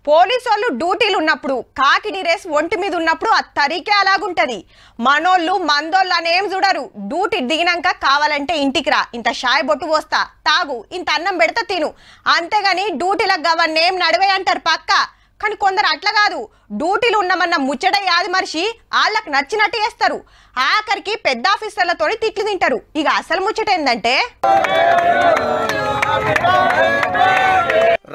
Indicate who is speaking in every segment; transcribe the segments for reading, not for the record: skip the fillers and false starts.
Speaker 1: పోలీసోళ్ళు డ్యూటీలు ఉన్నప్పుడు కాకిడి రేస్ ఒంటి మీద ఉన్నప్పుడు ఆ తరీకే అలాగుంటది. మనోళ్ళు మందోళ్ళు అనేం చూడరు. డ్యూటీ దిగినాక కావాలంటే ఇంటికి రా, ఇంత షాయ్ బొట్టు పోస్తా, తాగు, ఇంత అన్నం పెడతా తిను, అంతేగాని డ్యూటీలకు గవన్నేం నడివే అంటారు పక్క. కానీ కొందరు అట్లా కాదు, డ్యూటీలు ఉన్నామన్న ముచ్చట యాది మనిషి వాళ్ళకి నచ్చినట్టు చేస్తారు. ఆఖరికి పెద్ద ఆఫీసర్లతో తిట్లు తింటారు. ఇక అసలు ముచ్చట ఏందంటే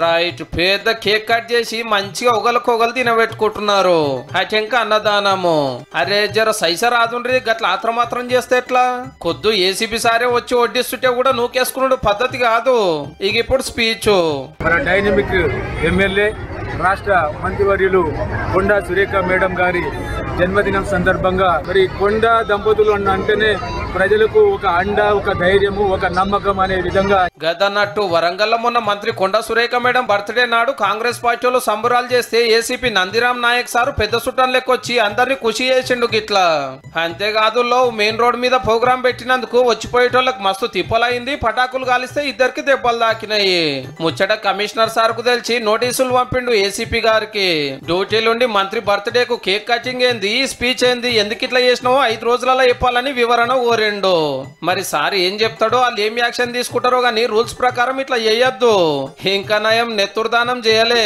Speaker 2: రైట్, పెద్ద కేక్ కట్ చేసి మంచిగా ఒకరికొకరు తినబెట్టుకుంటున్నారు. అటెంక అన్నదానము. అరే జర సైస రాదుండ్రి, గట్ల ఆత్రమాత్రం చేస్తే ఎట్లా? కొద్దు ఏసీపీ సారే వచ్చి వడ్డిస్తుంటే కూడా నూకేసుకున్నాడు పద్ధతి కాదు. ఇక ఇప్పుడు స్పీచ్.
Speaker 3: మన డైనమిక్ ఎమ్మెల్యే రాష్ట్ర మంత్రివర్యులు కొండా సురేఖ మేడం గారి జన్మదినం సందర్భంగా మరి కొండా దంపతులు అంటేనే ప్రజలకు ఒక అండ, ఒక ధైర్యము, ఒక నమ్మకం అనే విధంగా
Speaker 2: గదన్నట్టు వరంగల్లో మొన్న మంత్రి కొండా సురేఖ మేడం బర్త్డే నాడు కాంగ్రెస్ పార్టీలో సంబరాలు చేస్తే ఏసీపీ నందిరామ్ నాయక్ సారు పెద్ద చుట్టం లెక్కొచ్చి అందరినీ ఖుషి చేసిండు గిట్లా. అంతేకాదు మెయిన్ రోడ్ మీద ప్రోగ్రాం పెట్టినందుకు వచ్చిపోయేటోళ్ళకి మస్తు తిప్పలైంది. పటాకులు కాలిస్తే ఇద్దరికి దెబ్బలు దాకినాయి. ముచ్చట కమిషనర్ సార్కు తెలిసి నోటీసులు పంపిండు ఏసీపీ గారికి. డ్యూటీలుండి మంత్రి బర్త్డేకు కేక్ కటింగ్ ఏంది, స్పీచ్ ఏంది, ఎందుకు ఇట్లా చేసినావో 5 రోజులలో చెప్పాలని వివరణ ఓరెండు. మరి సార్ ఏం చెప్తాడో, వాళ్ళు ఏం యాక్షన్ తీసుకుంటారో గానీ రూల్స్ ప్రకారం ఇట్లా చేయొద్దు. ఇంకా నయం నెత్తురుదానం చేయలే.